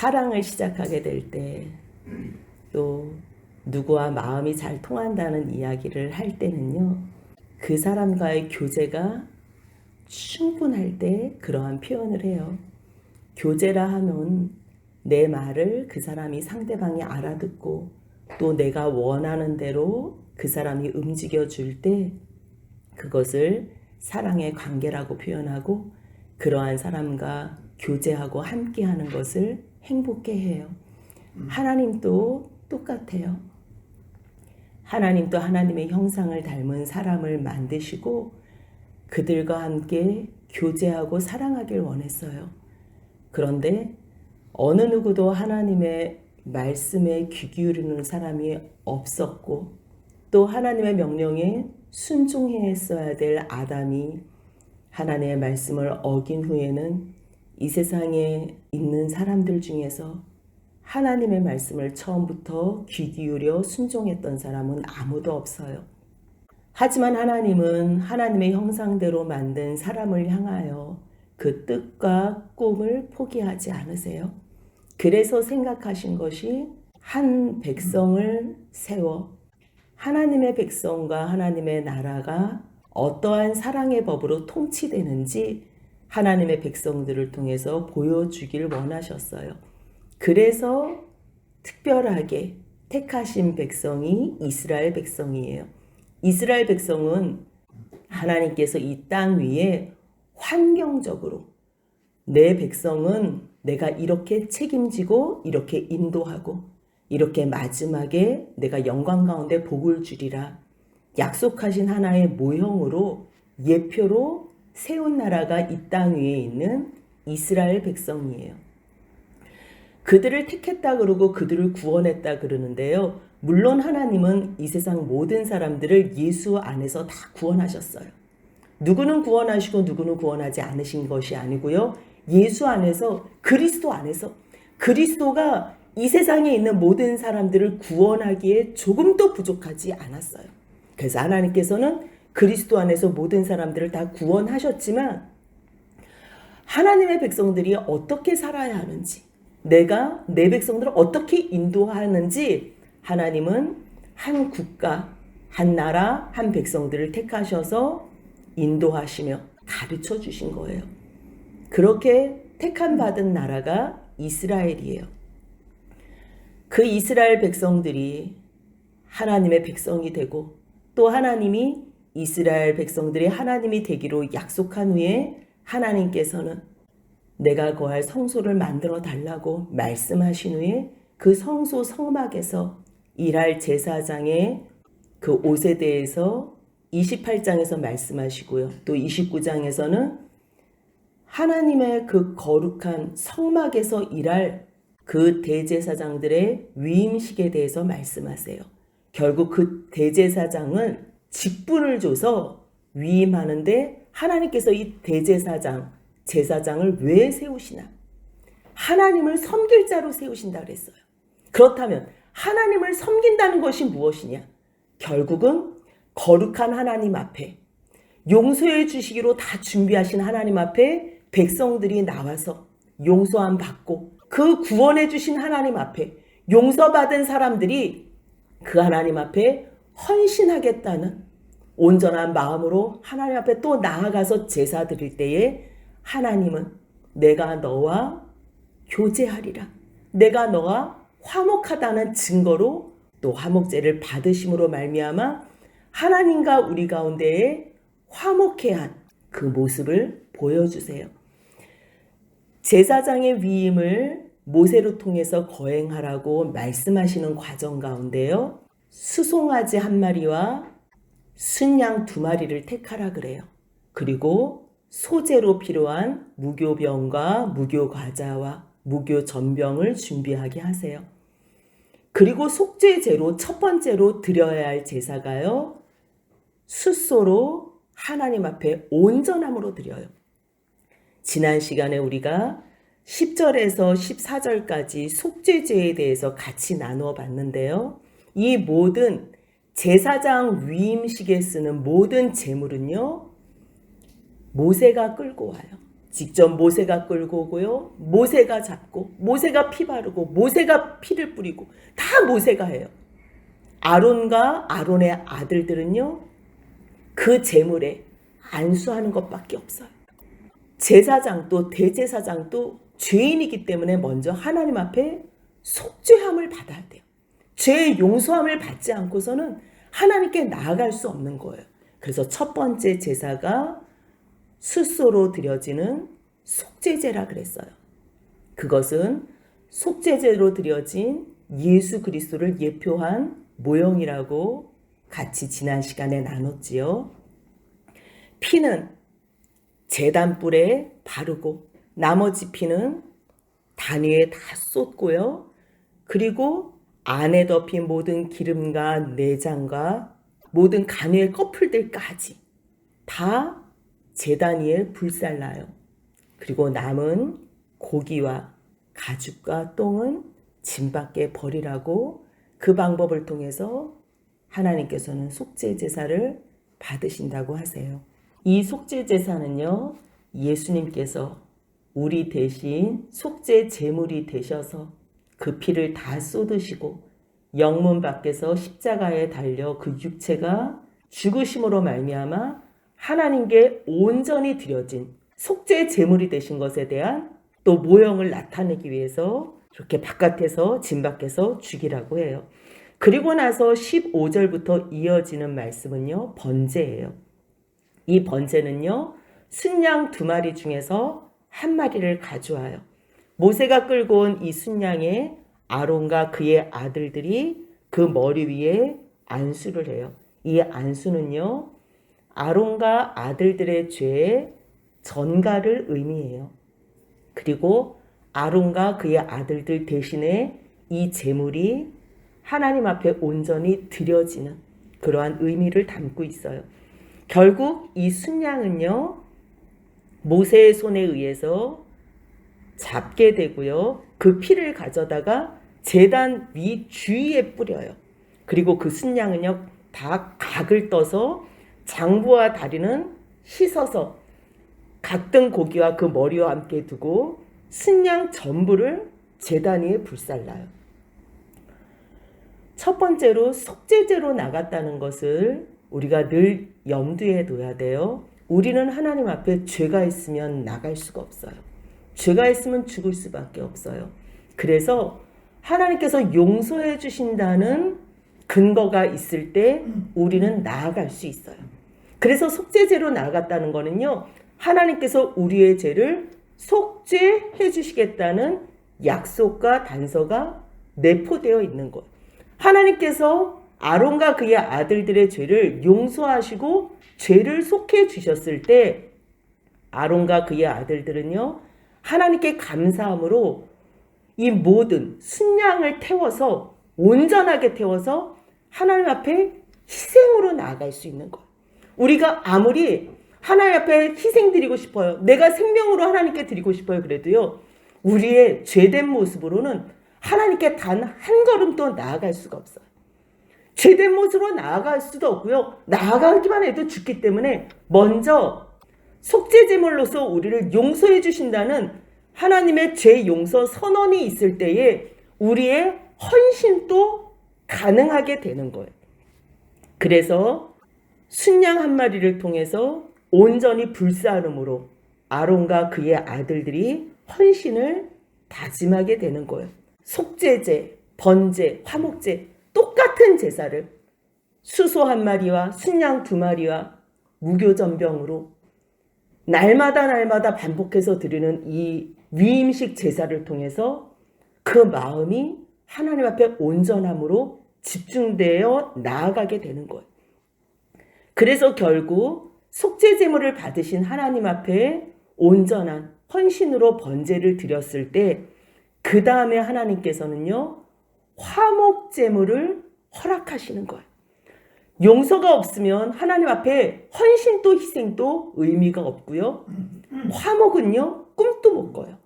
사랑을 시작하게 될 때, 또 누구와 마음이 잘 통한다는 이야기를 할 때는요, 그 사람과의 교제가 충분할 때 그러한 표현을 해요. 교제라 하면 내 말을 그 사람이 상대방이 알아듣고 또 내가 원하는 대로 그 사람이 움직여 줄 때 그것을 사랑의 관계라고 표현하고, 그러한 사람과 교제하고 함께하는 것을 행복해 해요. 하나님도 똑같아요. 하나님도 하나님의 형상을 닮은 사람을 만드시고 그들과 함께 교제하고 사랑하길 원했어요. 그런데 어느 누구도 하나님의 말씀에 귀 기울이는 사람이 없었고, 또 하나님의 명령에 순종했어야 될 아담이 하나님의 말씀을 어긴 후에는 이 세상에 있는 사람들 중에서 하나님의 말씀을 처음부터 귀 기울여 순종했던 사람은 아무도 없어요. 하지만 하나님은 하나님의 형상대로 만든 사람을 향하여 그 뜻과 꿈을 포기하지 않으세요. 그래서 생각하신 것이 한 백성을 세워 하나님의 백성과 하나님의 나라가 어떠한 사랑의 법으로 통치되는지 하나님의 백성들을 통해서 보여주길 원하셨어요. 그래서 특별하게 택하신 백성이 이스라엘 백성이에요. 이스라엘 백성은 하나님께서 이 땅 위에 환경적으로 내 백성은 내가 이렇게 책임지고 이렇게 인도하고 이렇게 마지막에 내가 영광 가운데 복을 주리라 약속하신 하나의 모형으로 예표로 세운 나라가 이 땅 위에 있는 이스라엘 백성이에요. 그들을 택했다 그러고 그들을 구원했다 그러는데요. 물론 하나님은 이 세상 모든 사람들을 예수 안에서 다 구원하셨어요. 누구는 구원하시고 누구는 구원하지 않으신 것이 아니고요. 예수 안에서, 그리스도 안에서, 그리스도가 이 세상에 있는 모든 사람들을 구원하기에 조금도 부족하지 않았어요. 그래서 하나님께서는 그리스도 안에서 모든 사람들을 다 구원하셨지만 하나님의 백성들이 어떻게 살아야 하는지, 내가 내 백성들을 어떻게 인도하는지 하나님은 한 국가, 한 나라, 한 백성들을 택하셔서 인도하시며 가르쳐 주신 거예요. 그렇게 택함 받은 나라가 이스라엘이에요. 그 이스라엘 백성들이 하나님의 백성이 되고 또 하나님이 이스라엘 백성들이 하나님이 되기로 약속한 후에 하나님께서는 내가 거할 성소를 만들어 달라고 말씀하신 후에 그 성소 성막에서 일할 제사장의 그 옷에 대해서 28장에서 말씀하시고요. 또 29장에서는 하나님의 그 거룩한 성막에서 일할 그 대제사장들의 위임식에 대해서 말씀하세요. 결국 그 대제사장은 직분을 줘서 위임하는데 하나님께서 이 대제사장, 제사장을 왜 세우시나? 하나님을 섬길 자로 세우신다 그랬어요. 그렇다면 하나님을 섬긴다는 것이 무엇이냐? 결국은 거룩한 하나님 앞에 용서해 주시기로 다 준비하신 하나님 앞에 백성들이 나와서 용서함 받고 그 구원해 주신 하나님 앞에 용서받은 사람들이 그 하나님 앞에 헌신하겠다는 온전한 마음으로 하나님 앞에 또 나아가서 제사 드릴 때에 하나님은 내가 너와 교제하리라. 내가 너와 화목하다는 증거로 또 화목제를 받으심으로 말미암아 하나님과 우리 가운데에 화목해 한 그 모습을 보여주세요. 제사장의 위임을 모세로 통해서 거행하라고 말씀하시는 과정 가운데요. 수송아지 1마리와 순양 2마리를 택하라 그래요. 그리고 소제로 필요한 무교병과 무교과자와 무교전병을 준비하게 하세요. 그리고 속죄제로 첫 번째로 드려야 할 제사가요. 숫소로 하나님 앞에 온전함으로 드려요. 지난 시간에 우리가 10절에서 14절까지 속죄제에 대해서 같이 나누어 봤는데요. 이 모든 제사장 위임식에 쓰는 모든 제물은요. 모세가 끌고 와요. 직접 모세가 끌고 오고요. 모세가 잡고 모세가 피 바르고 모세가 피를 뿌리고 다 모세가 해요. 아론과 아론의 아들들은요. 그 제물에 안수하는 것밖에 없어요. 제사장도 대제사장도 죄인이기 때문에 먼저 하나님 앞에 속죄함을 받아야 돼요. 죄의 용서함을 받지 않고서는 하나님께 나아갈 수 없는 거예요. 그래서 첫 번째 제사가 스스로 드려지는 속죄제라 그랬어요. 그것은 속죄제로 드려진 예수 그리스도를 예표한 모형이라고 같이 지난 시간에 나눴지요. 피는 제단불에 바르고 나머지 피는 단 위에 다 쏟고요. 그리고 안에 덮인 모든 기름과 내장과 모든 간의 꺼풀들까지 다 제단 위에 불살라요. 그리고 남은 고기와 가죽과 똥은 짐 밖에 버리라고 그 방법을 통해서 하나님께서는 속죄 제사를 받으신다고 하세요. 이 속죄 제사는요, 예수님께서 우리 대신 속죄 제물이 되셔서 그 피를 다 쏟으시고 영문 밖에서 십자가에 달려 그 육체가 죽으심으로 말미암아 하나님께 온전히 드려진 속죄 제물이 되신 것에 대한 또 모형을 나타내기 위해서 이렇게 바깥에서 진 밖에서 죽이라고 해요. 그리고 나서 15절부터 이어지는 말씀은요, 번제예요. 이 번제는요, 순양 2마리 중에서 1마리를 가져와요. 모세가 끌고 온 이 순양에 아론과 그의 아들들이 그 머리 위에 안수를 해요. 이 안수는요, 아론과 아들들의 죄의 전가를 의미해요. 그리고 아론과 그의 아들들 대신에 이 제물이 하나님 앞에 온전히 드려지는 그러한 의미를 담고 있어요. 결국 이 순양은요, 모세의 손에 의해서 잡게 되고요. 그 피를 가져다가 제단 위 주위에 뿌려요. 그리고 그 순양은요, 다 각을 떠서 장부와 다리는 씻어서 각등 고기와 그 머리와 함께 두고 순양 전부를 제단 위에 불살라요. 첫 번째로 속죄제로 나갔다는 것을 우리가 늘 염두에 둬야 돼요. 우리는 하나님 앞에 죄가 있으면 나갈 수가 없어요. 죄가 있으면 죽을 수밖에 없어요. 그래서 하나님께서 용서해 주신다는 근거가 있을 때 우리는 나아갈 수 있어요. 그래서 속죄제로 나아갔다는 거는요, 하나님께서 우리의 죄를 속죄해 주시겠다는 약속과 단서가 내포되어 있는 것. 하나님께서 아론과 그의 아들들의 죄를 용서하시고 죄를 속해 주셨을 때 아론과 그의 아들들은요, 하나님께 감사함으로 이 모든 순양을 태워서 온전하게 태워서 하나님 앞에 희생으로 나아갈 수 있는 거예요. 우리가 아무리 하나님 앞에 희생 드리고 싶어요. 내가 생명으로 하나님께 드리고 싶어요. 그래도요, 우리의 죄된 모습으로는 하나님께 단 한 걸음도 나아갈 수가 없어요. 죄된 모습으로 나아갈 수도 없고요. 나아가기만 해도 죽기 때문에 먼저 속죄제물로서 우리를 용서해 주신다는 하나님의 죄 용서 선언이 있을 때에 우리의 헌신도 가능하게 되는 거예요. 그래서 순양 1마리를 통해서 온전히 불사름으로 아론과 그의 아들들이 헌신을 다짐하게 되는 거예요. 속죄제, 번제, 화목제 똑같은 제사를 수소 1마리와 순양 2마리와 무교전병으로 날마다 반복해서 드리는 이 위임식 제사를 통해서 그 마음이 하나님 앞에 온전함으로 집중되어 나아가게 되는 거예요. 그래서 결국 속죄제물을 받으신 하나님 앞에 온전한 헌신으로 번제를 드렸을 때 그 다음에 하나님께서는요, 화목제물을 허락하시는 거예요. 용서가 없으면 하나님 앞에 헌신도 희생도 의미가 없고요. 화목은요, 꿈도 못 꿔요.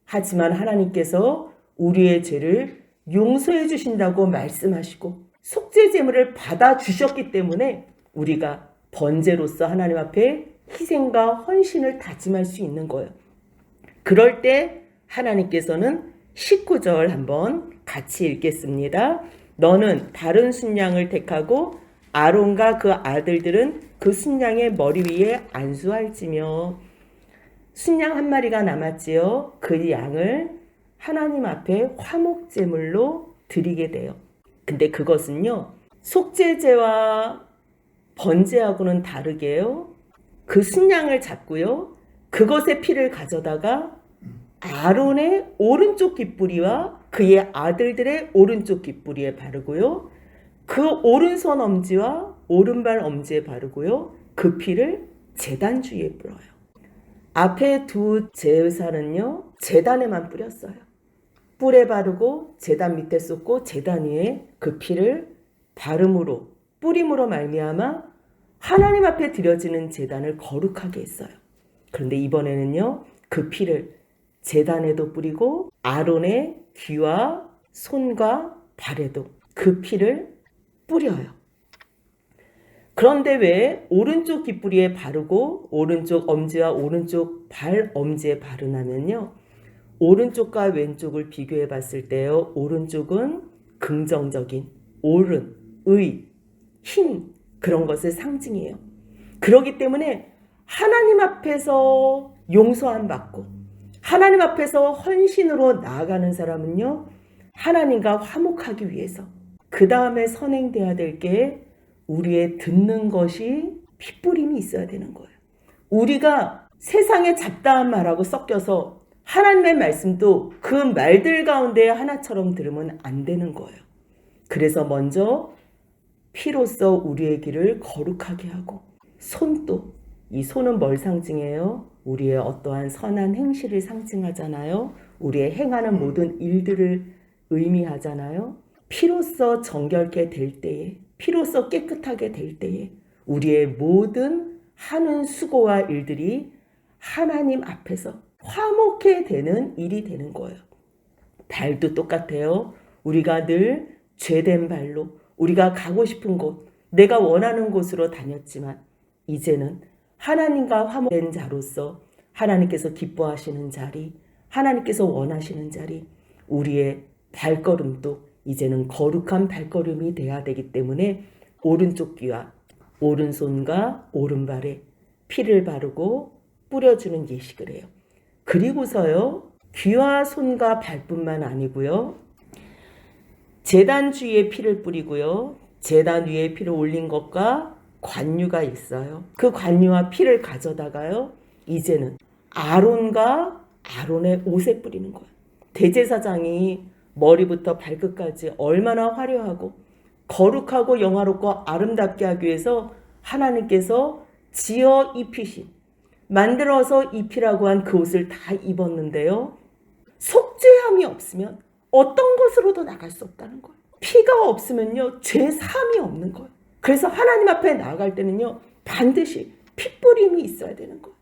하지만 하나님께서 우리의 죄를 용서해 주신다고 말씀하시고 속죄제물을 받아주셨기 때문에 우리가 번제로서 하나님 앞에 희생과 헌신을 다짐할 수 있는 거예요. 그럴 때 하나님께서는 19절 한번 같이 읽겠습니다. 너는 다른 순양을 택하고 아론과 그 아들들은 그 순양의 머리 위에 안수할지며. 순양 한 마리가 남았지요. 그 양을 하나님 앞에 화목제물로 드리게 돼요. 근데 그것은요, 속죄제와 번제하고는 다르게요. 그 순양을 잡고요, 그것의 피를 가져다가 아론의 오른쪽 귓부리와 그의 아들들의 오른쪽 귓부리에 바르고요, 그 오른손 엄지와 오른발 엄지에 바르고요, 그 피를 제단 주위에 뿌려요. 앞에 두 제사는요, 제단에만 뿌렸어요. 뿔에 바르고 제단 밑에 쏟고 제단 위에 그 피를 바름으로, 뿌림으로 말미암아 하나님 앞에 드려지는 제단을 거룩하게 했어요. 그런데 이번에는요, 그 피를 제단에도 뿌리고 아론의 귀와 손과 발에도 그 피를 뿌려요. 그런데 왜 오른쪽 귓부리에 바르고 오른쪽 엄지와 오른쪽 발 엄지에 바르냐면요, 오른쪽과 왼쪽을 비교해 봤을 때요, 오른쪽은 긍정적인, 옳은, 의, 힘, 그런 것을 상징해요. 그렇기 때문에 하나님 앞에서 용서함 받고 하나님 앞에서 헌신으로 나아가는 사람은요, 하나님과 화목하기 위해서 그 다음에 선행돼야 될 게 우리의 듣는 것이 핏부림이 있어야 되는 거예요. 우리가 세상의 잡다한 말하고 섞여서 하나님의 말씀도 그 말들 가운데 하나처럼 들으면 안 되는 거예요. 그래서 먼저 피로써 우리의 길을 거룩하게 하고, 손도, 이 손은 뭘 상징해요? 우리의 어떠한 선한 행실을 상징하잖아요. 우리의 행하는 모든 일들을 의미하잖아요. 피로써 정결케 될 때에, 피로써 깨끗하게 될 때에 우리의 모든 하는 수고와 일들이 하나님 앞에서 화목해 되는 일이 되는 거예요. 발도 똑같아요. 우리가 늘 죄된 발로 우리가 가고 싶은 곳, 내가 원하는 곳으로 다녔지만 이제는 하나님과 화목된 자로서 하나님께서 기뻐하시는 자리, 하나님께서 원하시는 자리, 우리의 발걸음도 이제는 거룩한 발걸음이 돼야 되기 때문에 오른쪽 귀와 오른손과 오른발에 피를 바르고 뿌려주는 예식을 해요. 그리고서요, 귀와 손과 발뿐만 아니고요, 제단 주위에 피를 뿌리고요, 제단 위에 피를 올린 것과 관유가 있어요. 그 관유와 피를 가져다가요, 이제는 아론과 아론의 옷에 뿌리는 거예요. 대제사장이 머리부터 발끝까지 얼마나 화려하고 거룩하고 영화롭고 아름답게 하기 위해서 하나님께서 지어 입히신, 만들어서 입히라고 한 그 옷을 다 입었는데요, 속죄함이 없으면 어떤 것으로도 나갈 수 없다는 거예요. 피가 없으면요, 죄 사함이 없는 거예요. 그래서 하나님 앞에 나아갈 때는요, 반드시 핏부림이 있어야 되는 거예요.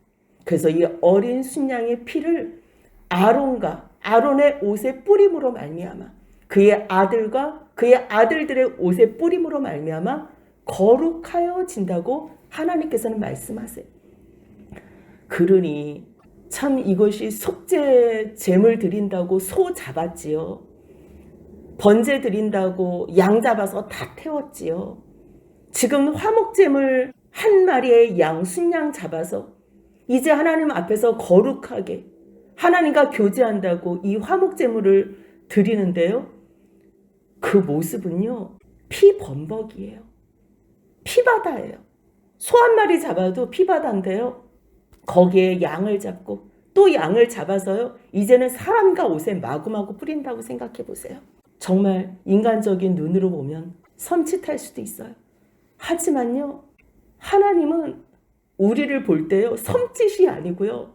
그래서 이 어린 순양의 피를 아론과 아론의 옷의 뿌림으로 말미암아 그의 아들과 그의 아들들의 옷의 뿌림으로 말미암아 거룩하여진다고 하나님께서는 말씀하세요. 그러니 참 이것이 속죄 제물 드린다고 소 잡았지요. 번제 드린다고 양 잡아서 다 태웠지요. 지금 화목제물 한 마리의 양 순양 잡아서 이제 하나님 앞에서 거룩하게 하나님과 교제한다고 이 화목제물을 드리는데요, 그 모습은요, 피범벅이에요. 피바다예요. 소 한 마리 잡아도 피바다인데요, 거기에 양을 잡고 또 양을 잡아서요, 이제는 사람과 옷에 마구마구 뿌린다고 생각해 보세요. 정말 인간적인 눈으로 보면 섬찟할 수도 있어요. 하지만요, 하나님은 우리를 볼 때요, 섬찟이 아니고요,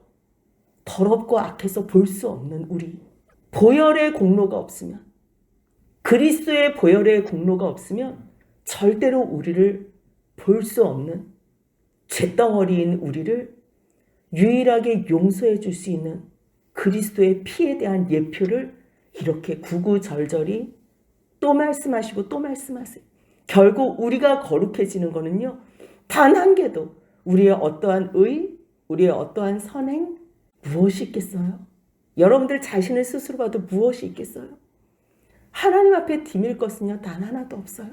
더럽고 악해서 볼 수 없는 우리, 보혈의 공로가 없으면, 그리스도의 보혈의 공로가 없으면 절대로 우리를 볼 수 없는 잿덩어리인 우리를 유일하게 용서해 줄 수 있는 그리스도의 피에 대한 예표를 이렇게 구구절절히 또 말씀하시고 또 말씀하세요. 결국 우리가 거룩해지는 거는요, 단 한 개도 우리의 어떠한 의, 우리의 어떠한 선행 무엇이 있겠어요? 여러분들 자신을 스스로 봐도 무엇이 있겠어요? 하나님 앞에 디밀 것은요, 단 하나도 없어요.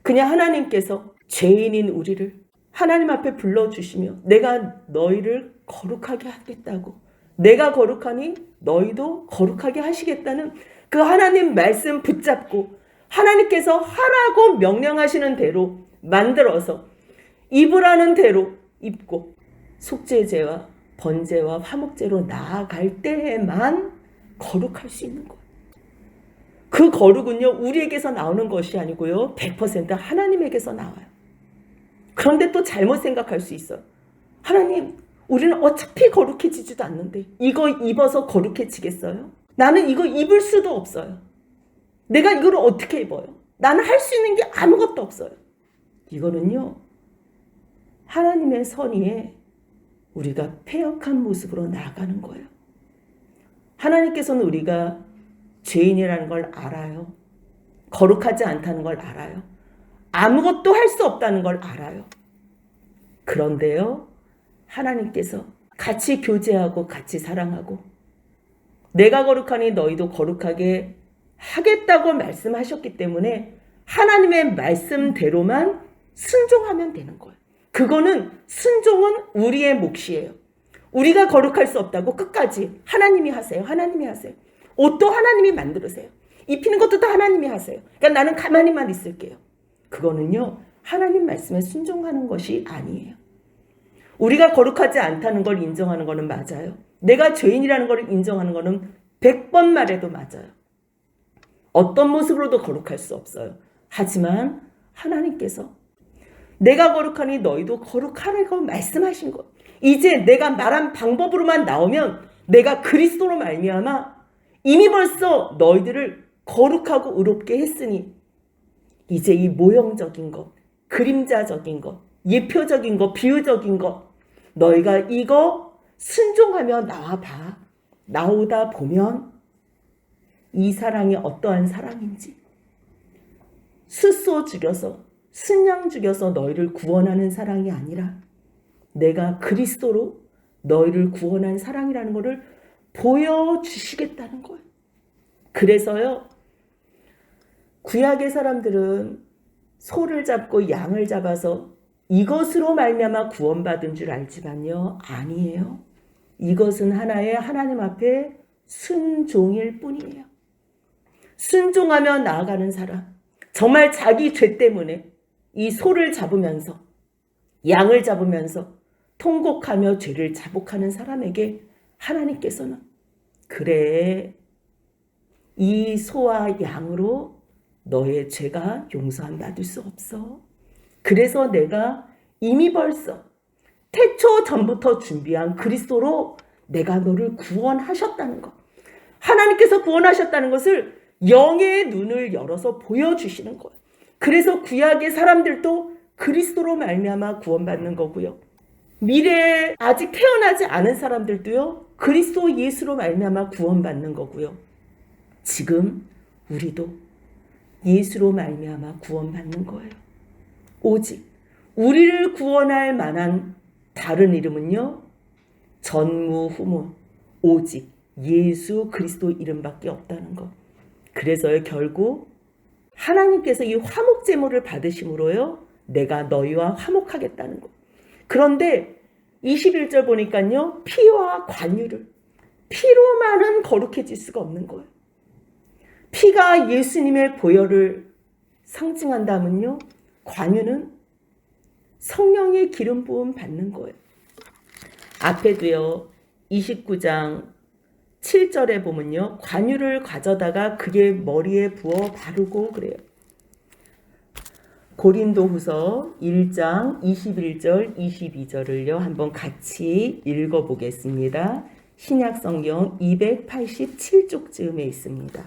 그냥 하나님께서 죄인인 우리를 하나님 앞에 불러주시며 내가 너희를 거룩하게 하겠다고, 내가 거룩하니 너희도 거룩하게 하시겠다는 그 하나님 말씀 붙잡고 하나님께서 하라고 명령하시는 대로 만들어서 입으라는 대로 입고 속죄제와 번제와 화목제로 나아갈 때에만 거룩할 수 있는 거예요. 그 거룩은요, 우리에게서 나오는 것이 아니고요, 100% 하나님에게서 나와요. 그런데 또 잘못 생각할 수 있어요. 하나님, 우리는 어차피 거룩해지지도 않는데 이거 입어서 거룩해지겠어요? 나는 이거 입을 수도 없어요. 내가 이걸 어떻게 입어요? 나는 할 수 있는 게 아무것도 없어요. 이거는요, 하나님의 선의에 우리가 패역한 모습으로 나아가는 거예요. 하나님께서는 우리가 죄인이라는 걸 알아요. 거룩하지 않다는 걸 알아요. 아무것도 할 수 없다는 걸 알아요. 그런데요, 하나님께서 같이 교제하고 같이 사랑하고 내가 거룩하니 너희도 거룩하게 하겠다고 말씀하셨기 때문에 하나님의 말씀대로만 순종하면 되는 거예요. 그거는 순종은 우리의 몫이에요. 우리가 거룩할 수 없다고 끝까지 하나님이 하세요. 하나님이 하세요. 옷도 하나님이 만들으세요. 입히는 것도 다 하나님이 하세요. 그러니까 나는 가만히만 있을게요. 그거는요, 하나님 말씀에 순종하는 것이 아니에요. 우리가 거룩하지 않다는 걸 인정하는 거는 맞아요. 내가 죄인이라는 걸 인정하는 거는 100번 말해도 맞아요. 어떤 모습으로도 거룩할 수 없어요. 하지만 하나님께서 내가 거룩하니 너희도 거룩하라고 말씀하신 것, 이제 내가 말한 방법으로만 나오면 내가 그리스도로 말미암아 이미 벌써 너희들을 거룩하고 의롭게 했으니 이제 이 모형적인 것, 그림자적인 것, 예표적인 것, 비유적인 것, 너희가 이거 순종하며 나와봐. 나오다 보면 이 사랑이 어떠한 사랑인지, 스소 죽여서 순양 죽여서 너희를 구원하는 사랑이 아니라 내가 그리스도로 너희를 구원한 사랑이라는 것을 보여주시겠다는 거예요. 그래서요, 구약의 사람들은 소를 잡고 양을 잡아서 이것으로 말미암아 구원받은 줄 알지만요, 아니에요. 이것은 하나의 하나님 앞에 순종일 뿐이에요. 순종하며 나아가는 사람, 정말 자기 죄 때문에 이 소를 잡으면서 양을 잡으면서 통곡하며 죄를 자복하는 사람에게 하나님께서는 그래, 이 소와 양으로 너의 죄가 용서함 받을 수 없어. 그래서 내가 이미 벌써 태초 전부터 준비한 그리스도로 내가 너를 구원하셨다는 것, 하나님께서 구원하셨다는 것을 영의 눈을 열어서 보여주시는 거예요. 그래서 구약의 사람들도 그리스도로 말미암아 구원받는 거고요. 미래에 아직 태어나지 않은 사람들도요, 그리스도 예수로 말미암아 구원받는 거고요. 지금 우리도 예수로 말미암아 구원받는 거예요. 오직 우리를 구원할 만한 다른 이름은요, 전무후무 오직 예수 그리스도 이름밖에 없다는 것. 그래서요, 결국 하나님께서 이 화목 제물을 받으심으로요, 내가 너희와 화목하겠다는 것. 그런데 21절 보니까요, 피와 관유를, 피로만은 거룩해질 수가 없는 거예요. 피가 예수님의 보혈을 상징한다면요, 관유는 성령의 기름 부음 받는 거예요. 앞에도요, 29장 7절에 보면요, 관유를 가져다가 그의 머리에 부어 바르고 그래요. 고린도후서 1장 21절 22절을요 한번 같이 읽어보겠습니다. 신약성경 287쪽쯤에 있습니다.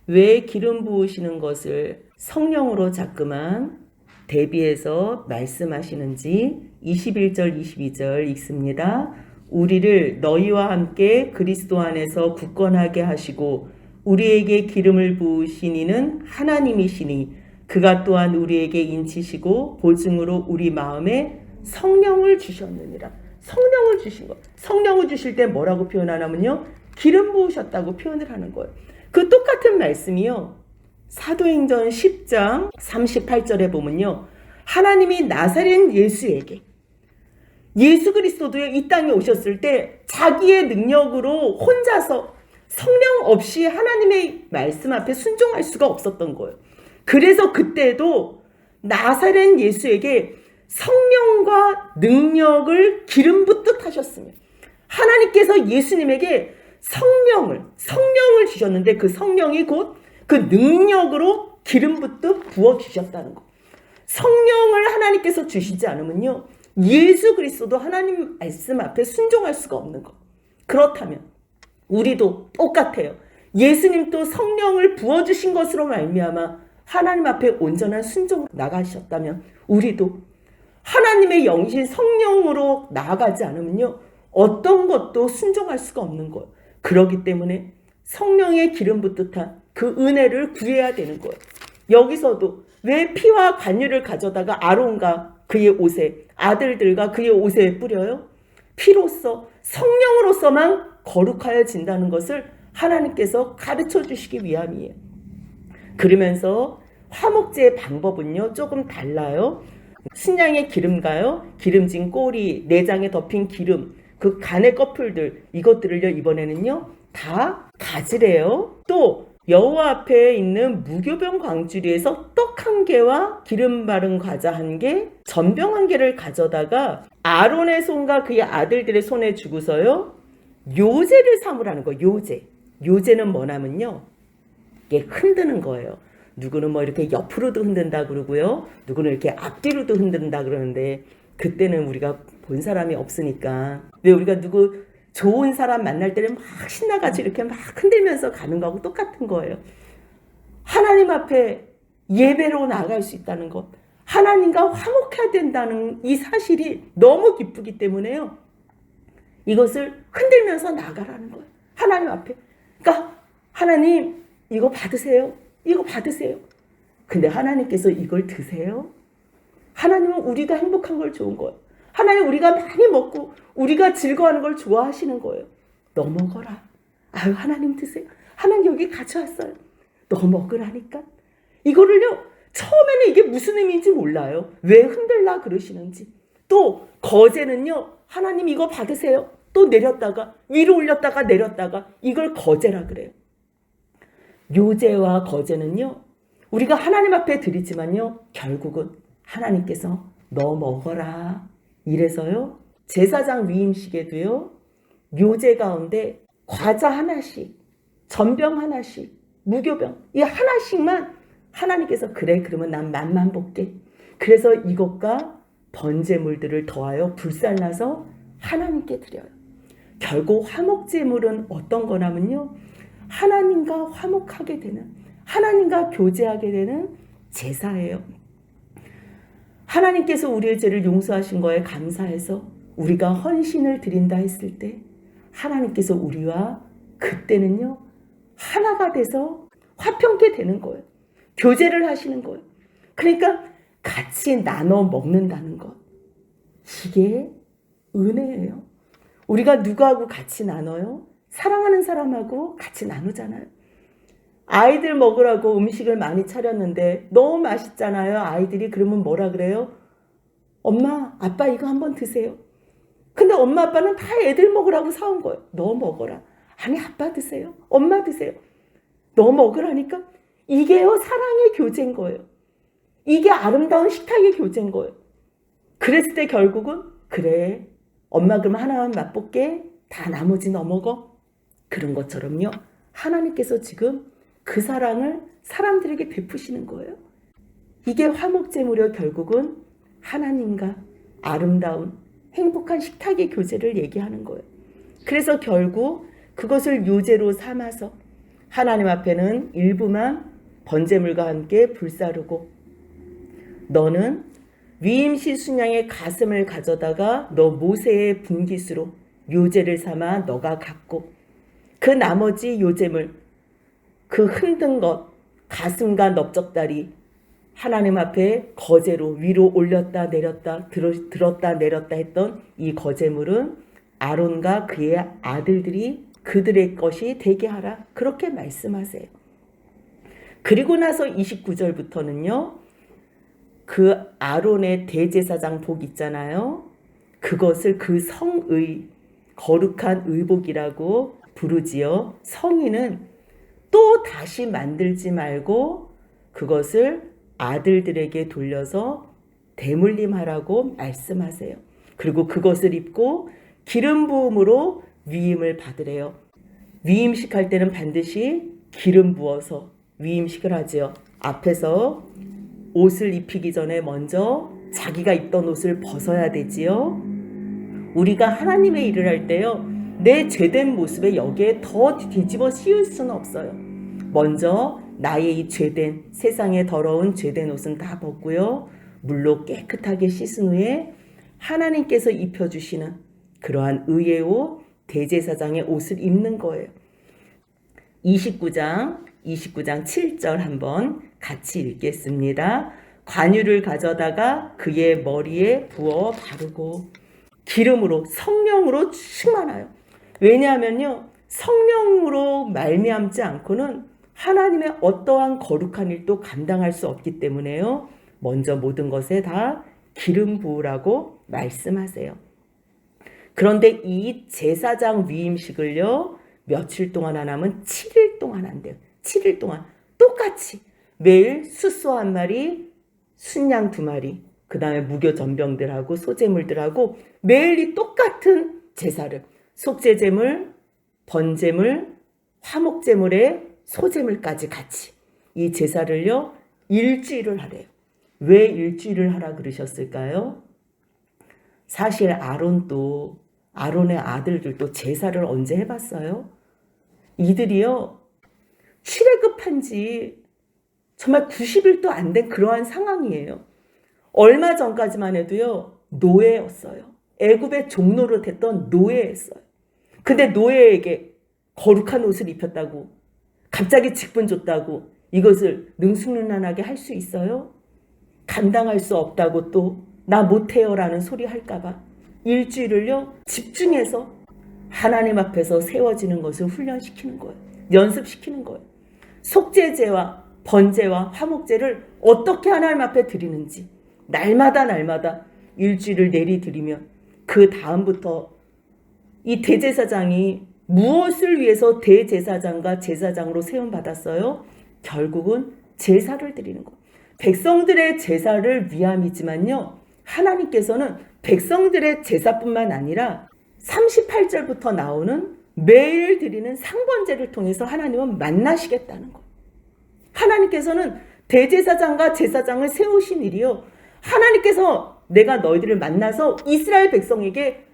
왜 기름 부으시는 것을 성령으로 자꾸만 대비해서 말씀하시는지 21절 22절 읽습니다. 우리를 너희와 함께 그리스도 안에서 굳건하게 하시고 우리에게 기름을 부으신 이는 하나님이시니 그가 또한 우리에게 인치시고 보증으로 우리 마음에 성령을 주셨느니라. 성령을 주신 것. 성령을 주실 때 뭐라고 표현하냐면요, 기름 부으셨다고 표현을 하는 거예요. 그 똑같은 말씀이요. 사도행전 10장 38절에 보면요. 하나님이 나사렛 예수에게 예수 그리스도도 이 땅에 오셨을 때 자기의 능력으로 혼자서 성령 없이 하나님의 말씀 앞에 순종할 수가 없었던 거예요. 그래서 그때도 나사렛 예수에게 성령과 능력을 기름 붓듯 하셨으며 하나님께서 예수님에게 성령을 주셨는데 그 성령이 곧 그 능력으로 기름 붓듯 부어 주셨다는 거. 성령을 하나님께서 주시지 않으면요. 예수 그리스도도 하나님 말씀 앞에 순종할 수가 없는 거. 그렇다면 우리도 똑같아요. 예수님도 성령을 부어주신 것으로 말미암아 하나님 앞에 온전한 순종 나가셨다면 우리도 하나님의 영이신 성령으로 나아가지 않으면요. 어떤 것도 순종할 수가 없는 거예요. 그렇기 때문에 성령의 기름 붓듯한 그 은혜를 구해야 되는 거예요. 여기서도 왜 피와 관유를 가져다가 아론과 그의 옷에 아들들과 그의 옷에 뿌려요? 피로써 성령으로서만 거룩하여진다는 것을 하나님께서 가르쳐 주시기 위함이에요. 그러면서 화목제의 방법은요 조금 달라요. 순양의 기름가요, 기름진 꼬리, 내장에 덮인 기름, 그 간의 꺼풀들 이것들을요 이번에는요 다 가지래요. 또 여호와 앞에 있는 무교병 광주리에서 떡 한 개와 기름 바른 과자 한 개, 전병 한 개를 가져다가 아론의 손과 그의 아들들의 손에 주고서요 요제를 삼으라는 거예요. 요제는 뭐냐면요 이게 흔드는 거예요. 누구는 뭐 이렇게 옆으로도 흔든다 그러고요, 누구는 이렇게 앞뒤로도 흔든다 그러는데 그때는 우리가 본 사람이 없으니까 왜 우리가 누구 좋은 사람 만날 때는 막 신나가지고 이렇게 막 흔들면서 가는 거하고 똑같은 거예요. 하나님 앞에 예배로 나아갈 수 있다는 것, 하나님과 화목해야 된다는 이 사실이 너무 기쁘기 때문에요. 이것을 흔들면서 나가라는 거예요. 하나님 앞에. 그러니까 하나님 이거 받으세요. 이거 받으세요. 근데 하나님께서 이걸 드세요? 하나님은 우리가 행복한 걸 좋은 거예요. 하나님 우리가 많이 먹고 우리가 즐거워하는 걸 좋아하시는 거예요. 너 먹어라. 아유 하나님 드세요. 하나님 여기 가져왔어요. 너 먹으라니까. 이거를요 처음에는 이게 무슨 의미인지 몰라요. 왜 흔들라 그러시는지. 또 거제는요 하나님 이거 받으세요. 또 내렸다가 위로 올렸다가 내렸다가 이걸 거제라 그래요. 요제와 거제는요 우리가 하나님 앞에 드리지만요 결국은 하나님께서 너 먹어라 이래서요 제사장 위임식에도요 요제 가운데 과자 하나씩, 전병 하나씩, 무교병 이 하나씩만 하나님께서 그래 그러면 난 맛만 볼게. 그래서 이것과 번제물들을 더하여 불살라서 하나님께 드려요. 결국 화목제물은 어떤 거냐면요 하나님과 화목하게 되는, 하나님과 교제하게 되는 제사예요. 하나님께서 우리의 죄를 용서하신 거에 감사해서 우리가 헌신을 드린다 했을 때 하나님께서 우리와 그때는요 하나가 돼서 화평케 되는 거예요. 교제를 하시는 거예요. 그러니까 같이 나눠 먹는다는 것, 이게 은혜예요. 우리가 누구하고 같이 나눠요? 사랑하는 사람하고 같이 나누잖아요. 아이들 먹으라고 음식을 많이 차렸는데 너무 맛있잖아요. 아이들이 그러면 뭐라 그래요? 엄마, 아빠 이거 한번 드세요. 근데 엄마, 아빠는 다 애들 먹으라고 사온 거예요. 너 먹어라. 아니, 아빠 드세요. 엄마 드세요. 너 먹으라니까? 이게요, 사랑의 교제인 거예요. 이게 아름다운 식탁의 교제인 거예요. 그랬을 때 결국은 그래, 엄마 그럼 하나만 맛볼게. 다 나머지 너 먹어. 그런 것처럼요. 하나님께서 지금 그 사랑을 사람들에게 베푸시는 거예요. 이게 화목제물이요. 결국은 하나님과 아름다운 행복한 식탁의 교제를 얘기하는 거예요. 그래서 결국 그것을 요제로 삼아서 하나님 앞에는 일부만 번제물과 함께 불사르고 너는 위임시 순양의 가슴을 가져다가 너 모세의 분깃으로 요제를 삼아 너가 갖고 그 나머지 요제물 그 흔든 것 가슴과 넓적다리 하나님 앞에 거제로 위로 올렸다 내렸다 들었다 내렸다 했던 이 거제물은 아론과 그의 아들들이 그들의 것이 되게 하라. 그렇게 말씀하세요. 그리고 나서 29절부터는요. 그 아론의 대제사장 복 있잖아요. 그것을 그 성의 거룩한 의복이라고 부르지요. 성의는 또 다시 만들지 말고 그것을 아들들에게 돌려서 대물림하라고 말씀하세요. 그리고 그것을 입고 기름 부음으로 위임을 받으래요. 위임식 할 때는 반드시 기름 부어서 위임식을 하지요. 앞에서 옷을 입히기 전에 먼저 자기가 입던 옷을 벗어야 되지요. 우리가 하나님의 일을 할 때요, 내 죄된 모습에 여기에 더 뒤집어 씌울 수는 없어요. 먼저 나의 이 죄된, 세상에 더러운 죄된 옷은 다 벗고요, 물로 깨끗하게 씻은 후에 하나님께서 입혀주시는 그러한 의의 옷, 대제사장의 옷을 입는 거예요. 29장 7절 한번 같이 읽겠습니다. 관유를 가져다가 그의 머리에 부어 바르고 기름으로, 성령으로 충만하여. 왜냐하면요, 성령으로 말미암지 않고는 하나님의 어떠한 거룩한 일도 감당할 수 없기 때문에요, 먼저 모든 것에 다 기름 부으라고 말씀하세요. 그런데 이 제사장 위임식을요, 며칠 동안 안 하면 7일 동안 한대요. 7일 동안 똑같이 매일 숫소 한 마리, 순양 2마리, 그 다음에 무교 전병들하고 소제물들하고 매일 이 똑같은 제사를, 속죄제물, 번제물, 화목제물에 소제물까지 같이 이 제사를요, 일주일을 하래요. 왜 일주일을 하라 그러셨을까요? 사실 아론의 아들들도 제사를 언제 해봤어요? 이들이요, 출애굽한 지 정말 90일도 안 된 그러한 상황이에요. 얼마 전까지만 해도요, 노예였어요. 애굽의 종노릇했던 노예였어요. 근데 노예에게 거룩한 옷을 입혔다고, 갑자기 직분 줬다고 이것을 능수능란하게 할 수 있어요? 감당할 수 없다고 또 나 못해요 라는 소리 할까봐 일주일을요, 집중해서 하나님 앞에서 세워지는 것을 훈련시키는 거예요. 연습시키는 거예요. 속죄제와 번제와 화목제를 어떻게 하나님 앞에 드리는지 날마다 일주일을 내리드리면 그 다음부터 이 대제사장이 무엇을 위해서 대제사장과 제사장으로 세움받았어요? 결국은 제사를 드리는 것. 백성들의 제사를 위함이지만요, 하나님께서는 백성들의 제사뿐만 아니라 38절부터 나오는 매일 드리는 상번제를 통해서 하나님은 만나시겠다는 것. 하나님께서는 대제사장과 제사장을 세우신 일이요, 하나님께서 내가 너희들을 만나서 이스라엘 백성에게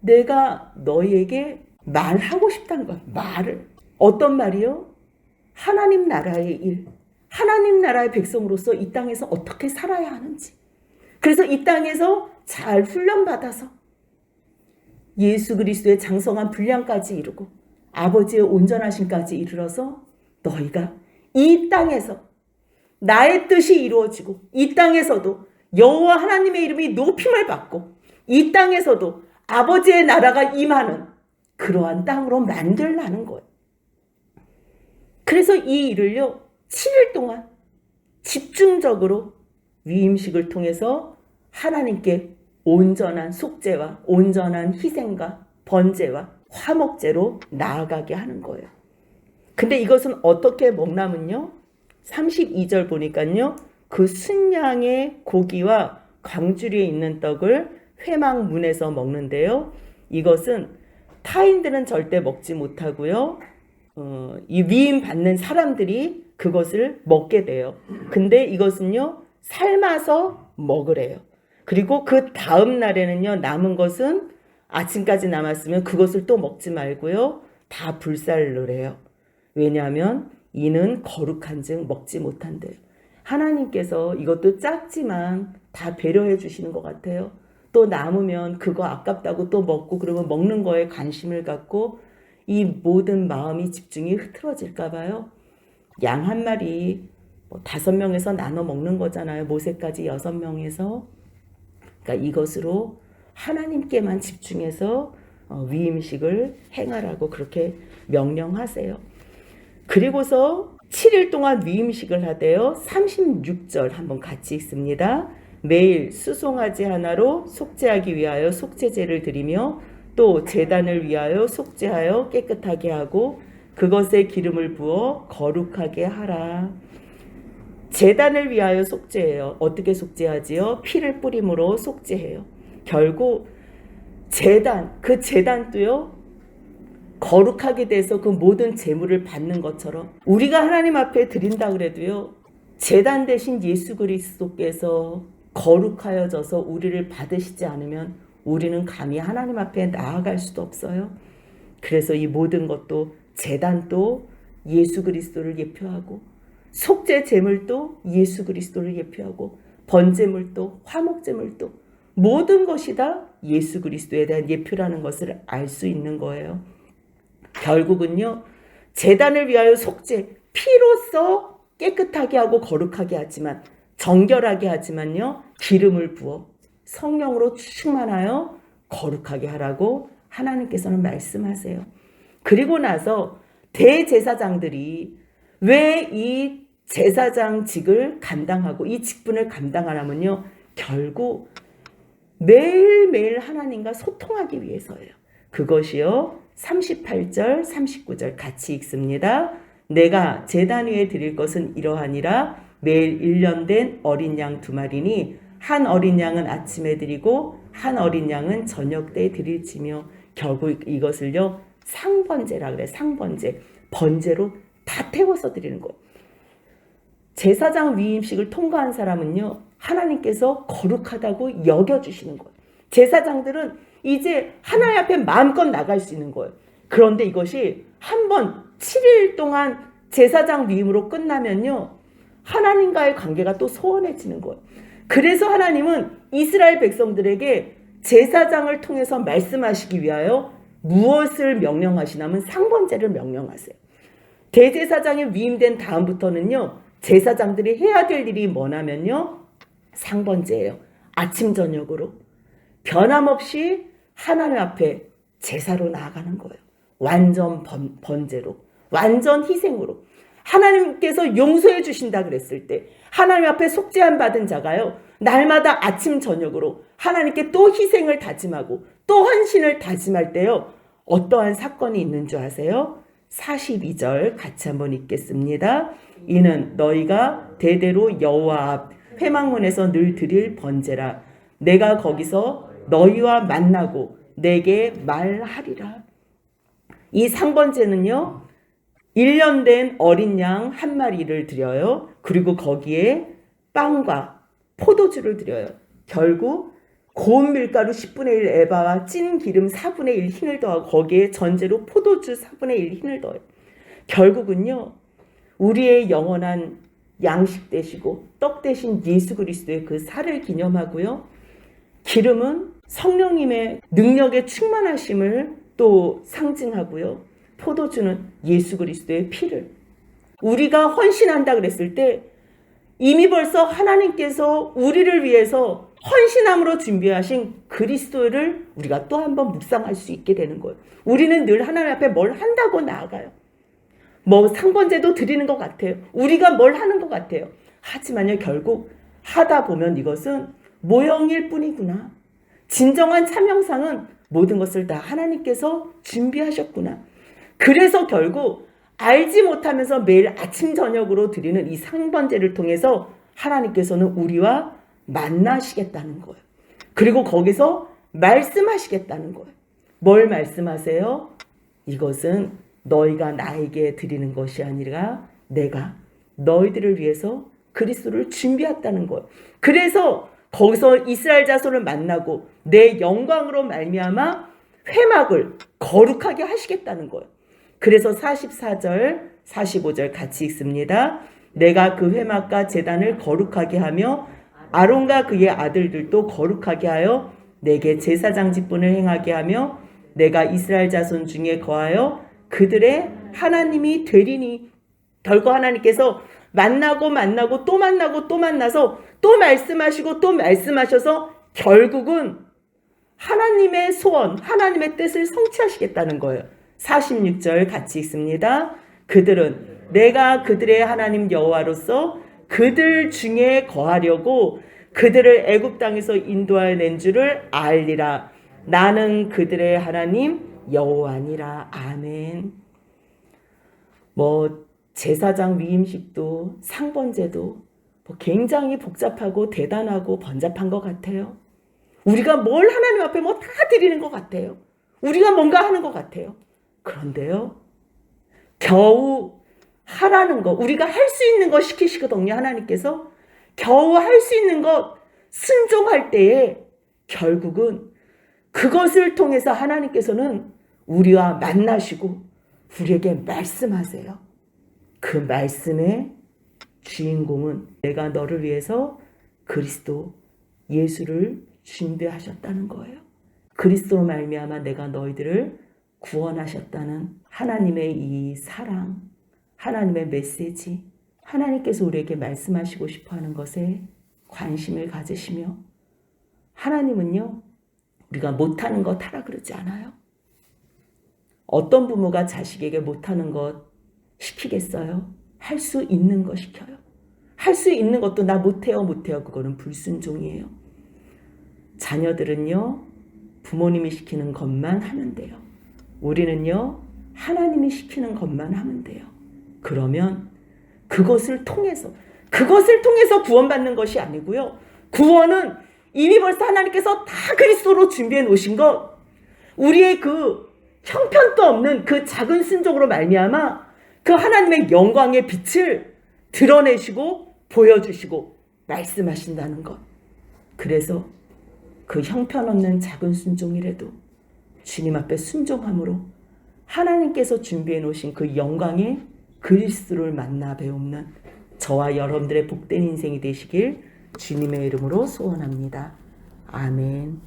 내가 너희에게 말하고 싶다는 거야. 말을. 어떤 말이요? 하나님 나라의 일, 하나님 나라의 백성으로서 이 땅에서 어떻게 살아야 하는지. 그래서 이 땅에서 잘 훈련받아서 예수 그리스도의 장성한 분량까지 이루고 아버지의 온전하심까지 이르러서 너희가 이 땅에서 나의 뜻이 이루어지고 이 땅에서도 여호와 하나님의 이름이 높임을 받고 이 땅에서도 아버지의 나라가 임하는 그러한 땅으로 만들라는 거예요. 그래서 이 일을요, 7일 동안 집중적으로 위임식을 통해서 하나님께 온전한 속죄와 온전한 희생과 번제와 화목제로 나아가게 하는 거예요. 근데 이것은 어떻게 먹냐면요, 32절 보니까요, 그 순양의 고기와 광주리에 있는 떡을 회막문에서 먹는데요, 이것은 타인들은 절대 먹지 못하고요, 이 위임 받는 사람들이 그것을 먹게 돼요. 근데 이것은요, 삶아서 먹으래요. 그리고 그 다음 날에는요, 남은 것은 아침까지 남았으면 그것을 또 먹지 말고요, 다 불살르래요. 왜냐하면 이는 거룩한 즉 먹지 못한대요. 하나님께서 이것도 작지만 다 배려해 주시는 것 같아요. 또 남으면 그거 아깝다고 또 먹고 그러면 먹는 거에 관심을 갖고 이 모든 마음이 집중이 흐트러질까 봐요. 양 한 마리 5명에서 나눠 먹는 거잖아요. 모세까지 6명에서. 그러니까 이것으로 하나님께만 집중해서 위임식을 행하라고 그렇게 명령하세요. 그리고서 7일 동안 위임식을 하되어 36절 한번 같이 읽습니다. 매일 수송아지 하나로 속죄하기 위하여 속죄제를 드리며 또 제단을 위하여 속죄하여 깨끗하게 하고 그것에 기름을 부어 거룩하게 하라. 제단을 위하여 속죄해요. 어떻게 속죄하지요? 피를 뿌림으로 속죄해요. 결국 제단, 그 제단도요, 거룩하게 돼서 그 모든 제물을 받는 것처럼 우리가 하나님 앞에 드린다 그래도요, 제단 대신 예수 그리스도께서 거룩하여져서 우리를 받으시지 않으면 우리는 감히 하나님 앞에 나아갈 수도 없어요. 그래서 이 모든 것도 제단도 예수 그리스도를 예표하고 속죄 제물도 예수 그리스도를 예표하고 번제물도 화목제물도 모든 것이 다 예수 그리스도에 대한 예표라는 것을 알 수 있는 거예요. 결국은요, 제단을 위하여 속죄, 피로써 깨끗하게 하고 거룩하게 하지만, 정결하게 하지만요, 기름을 부어 성령으로 충만하여 거룩하게 하라고 하나님께서는 말씀하세요. 그리고 나서 대제사장들이 왜 이 제사장직을 감당하고 이 직분을 감당하냐면요, 결국 매일매일 하나님과 소통하기 위해서예요. 그것이요, 38절 39절 같이 읽습니다. 내가 제단 위에 드릴 것은 이러하니라. 매일 1년 된 어린 양 2마리니 한 어린 양은 아침에 드리고 한 어린 양은 저녁 때 드릴지며, 결국 이것을요 상번제라 그래. 상번제, 번제로 다 태워서 드리는 거예요. 제사장 위임식을 통과한 사람은요, 하나님께서 거룩하다고 여겨주시는 거예요. 제사장들은 이제 하나님 앞에 마음껏 나갈 수 있는 거예요. 그런데 이것이 한번 7일 동안 제사장 위임으로 끝나면요, 하나님과의 관계가 또 소원해지는 거예요. 그래서 하나님은 이스라엘 백성들에게 제사장을 통해서 말씀하시기 위하여 무엇을 명령하시냐면 상번제를 명령하세요. 대제사장이 위임된 다음부터는요, 제사장들이 해야 될 일이 뭐냐면요, 상번제예요. 아침 저녁으로 변함없이 하나님 앞에 제사로 나아가는 거예요. 완전 번제로, 완전 희생으로. 하나님께서 용서해 주신다 그랬을 때 하나님 앞에 속죄함 받은 자가요, 날마다 아침 저녁으로 하나님께 또 희생을 다짐하고 또 헌신을 다짐할 때요, 어떠한 사건이 있는 줄 아세요? 42절 같이 한번 읽겠습니다. 이는 너희가 대대로 여호와 앞 회막문에서 늘 드릴 번제라. 내가 거기서 너희와 만나고 내게 말하리라. 이 상번제는요, 1년 된 어린 양 1마리를 드려요. 그리고 거기에 빵과 포도주를 드려요. 결국 고운 밀가루 10분의 1 에바와 찐 기름 4분의 1 흰을 더하고 거기에 전제로 포도주 4분의 1 흰을 더해요. 결국은요, 우리의 영원한 양식 되시고 떡 대신 예수 그리스도의 그 살을 기념하고요, 기름은 성령님의 능력의 충만하심을 또 상징하고요, 포도주는 예수 그리스도의 피를, 우리가 헌신한다 그랬을 때 이미 벌써 하나님께서 우리를 위해서 헌신함으로 준비하신 그리스도를 우리가 또 한번 묵상할 수 있게 되는 거예요. 우리는 늘 하나님 앞에 뭘 한다고 나아가요. 뭐 상번제도 드리는 것 같아요. 우리가 뭘 하는 것 같아요. 하지만요, 결국 하다 보면 이것은 모형일 뿐이구나. 진정한 참영상은 모든 것을 다 하나님께서 준비하셨구나. 그래서 결국 알지 못하면서 매일 아침 저녁으로 드리는 이 상번제를 통해서 하나님께서는 우리와 만나시겠다는 거예요. 그리고 거기서 말씀하시겠다는 거예요. 뭘 말씀하세요? 이것은 너희가 나에게 드리는 것이 아니라 내가 너희들을 위해서 그리스도를 준비했다는 거예요. 그래서 거기서 이스라엘 자손을 만나고 내 영광으로 말미암아 회막을 거룩하게 하시겠다는 거예요. 그래서 44절 45절 같이 읽습니다. 내가 그 회막과 제단을 거룩하게 하며 아론과 그의 아들들도 거룩하게 하여 내게 제사장 직분을 행하게 하며 내가 이스라엘 자손 중에 거하여 그들의 하나님이 되리니. 결국 하나님께서 만나고 또 만나고 또 만나서 또 말씀하시고 또 말씀하셔서 결국은 하나님의 소원, 하나님의 뜻을 성취하시겠다는 거예요. 46절 같이 읽습니다. 그들은 내가 그들의 하나님 여호와로서 그들 중에 거하려고 그들을 애굽 땅에서 인도하여 낸 줄을 알리라. 나는 그들의 하나님 여호와니라. 아멘. 제사장 위임식도 상번제도 굉장히 복잡하고 대단하고 번잡한 것 같아요. 우리가 뭘 하나님 앞에 다 드리는 것 같아요. 우리가 뭔가 하는 것 같아요. 그런데요, 겨우 하라는 거, 우리가 할 수 있는 거 시키시거든요. 하나님께서 겨우 할 수 있는 것 순종할 때에 결국은 그것을 통해서 하나님께서는 우리와 만나시고 우리에게 말씀하세요. 그 말씀의 주인공은 내가 너를 위해서 그리스도 예수를 준비하셨다는 거예요. 그리스도로 말미암아 내가 너희들을 구원하셨다는 하나님의 이 사랑, 하나님의 메시지, 하나님께서 우리에게 말씀하시고 싶어하는 것에 관심을 가지시며, 하나님은요, 우리가 못하는 것 하라 그러지 않아요. 어떤 부모가 자식에게 못하는 것 시키겠어요? 할 수 있는 거 시켜요. 할 수 있는 것도 나 못해요. 그거는 불순종이에요. 자녀들은요, 부모님이 시키는 것만 하면 돼요. 우리는요, 하나님이 시키는 것만 하면 돼요. 그러면 그것을 통해서 구원받는 것이 아니고요. 구원은 이미 벌써 하나님께서 다 그리스도로 준비해 놓으신 것, 우리의 그 형편도 없는 그 작은 순종으로 말미암아 그 하나님의 영광의 빛을 드러내시고 보여주시고 말씀하신다는 것. 그래서 그 형편없는 작은 순종이라도 주님 앞에 순종함으로 하나님께서 준비해 놓으신 그 영광의 그리스도를 만나 배우는 저와 여러분들의 복된 인생이 되시길 주님의 이름으로 소원합니다. 아멘.